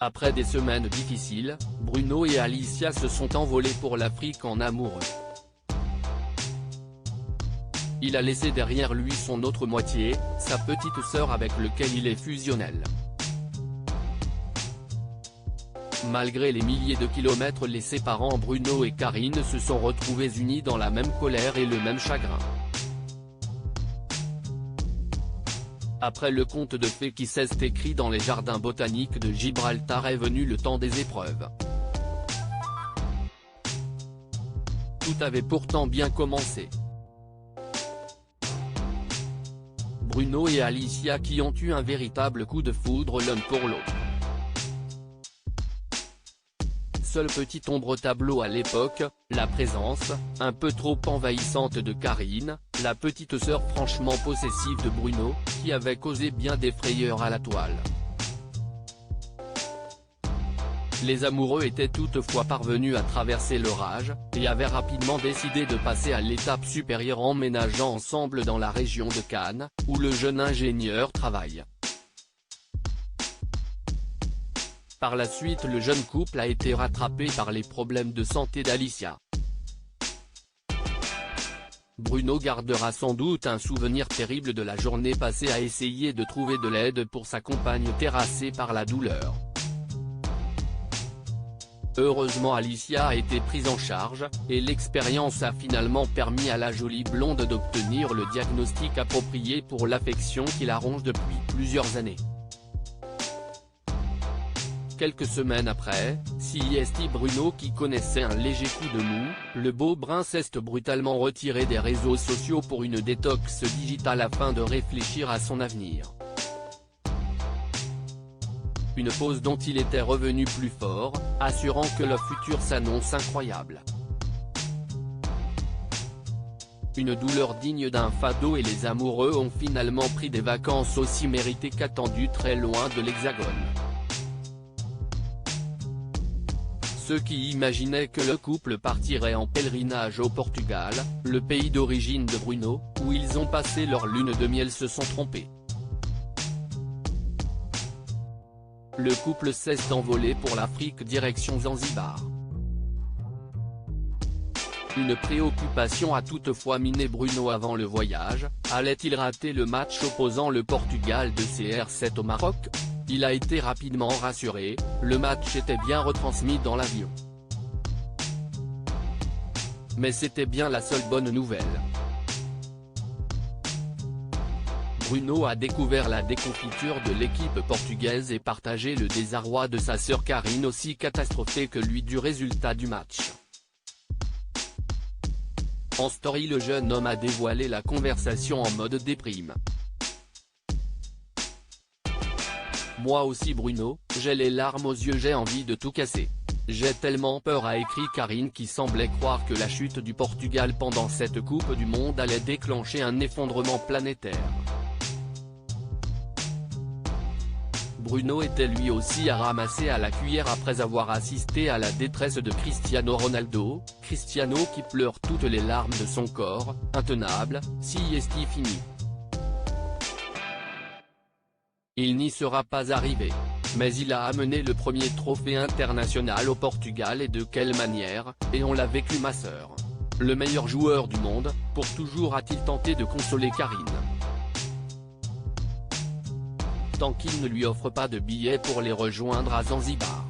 Après des semaines difficiles, Bruno et Alicia se sont envolés pour l'Afrique en amoureux. Il a laissé derrière lui son autre moitié, sa petite sœur avec lequel il est fusionnel. Malgré les milliers de kilomètres les séparant, Bruno et Karine se sont retrouvés unis dans la même colère et le même chagrin. Après le conte de fées qui s'est écrit dans les jardins botaniques de Gibraltar est venu le temps des épreuves. Tout avait pourtant bien commencé. Bruno et Alicia qui ont eu un véritable coup de foudre l'un pour l'autre. Seule petite ombre au tableau à l'époque, la présence, un peu trop envahissante de Karine, la petite sœur franchement possessive de Bruno, qui avait causé bien des frayeurs à la toile. Les amoureux étaient toutefois parvenus à traverser l'orage, et avaient rapidement décidé de passer à l'étape supérieure en emménageant ensemble dans la région de Cannes, où le jeune ingénieur travaille. Par la suite le jeune couple a été rattrapé par les problèmes de santé d'Alicia. Bruno gardera sans doute un souvenir terrible de la journée passée à essayer de trouver de l'aide pour sa compagne terrassée par la douleur. Heureusement Alicia a été prise en charge, et l'expérience a finalement permis à la jolie blonde d'obtenir le diagnostic approprié pour l'affection qui la ronge depuis plusieurs années. Quelques semaines après, CST Bruno qui connaissait un léger coup de mou, le beau brun s'est brutalement retiré des réseaux sociaux pour une détox digitale afin de réfléchir à son avenir. Une pause dont il était revenu plus fort, assurant que le futur s'annonce incroyable. Une douleur digne d'un fado et les amoureux ont finalement pris des vacances aussi méritées qu'attendues très loin de l'Hexagone. Ceux qui imaginaient que le couple partirait en pèlerinage au Portugal, le pays d'origine de Bruno, où ils ont passé leur lune de miel se sont trompés. Le couple s'est envolé pour l'Afrique direction Zanzibar. Une préoccupation a toutefois miné Bruno avant le voyage, allait-il rater le match opposant le Portugal de CR7 au Maroc? Il a été rapidement rassuré, le match était bien retransmis dans l'avion. Mais c'était bien la seule bonne nouvelle. Bruno a découvert la déconfiture de l'équipe portugaise et partagé le désarroi de sa sœur Karine aussi catastrophée que lui du résultat du match. En story le jeune homme a dévoilé la conversation en mode déprime. Moi aussi Bruno, j'ai les larmes aux yeux, j'ai envie de tout casser. J'ai tellement peur, a écrit Karine qui semblait croire que la chute du Portugal pendant cette Coupe du Monde allait déclencher un effondrement planétaire. Bruno était lui aussi à ramasser à la cuillère après avoir assisté à la détresse de Cristiano Ronaldo, Cristiano qui pleure toutes les larmes de son corps, intenable, si est fini. Il n'y sera pas arrivé. Mais il a amené le premier trophée international au Portugal et de quelle manière, et on l'a vécu ma sœur. Le meilleur joueur du monde, pour toujours a-t-il tenté de consoler Karine. Tant qu'il ne lui offre pas de billets pour les rejoindre à Zanzibar.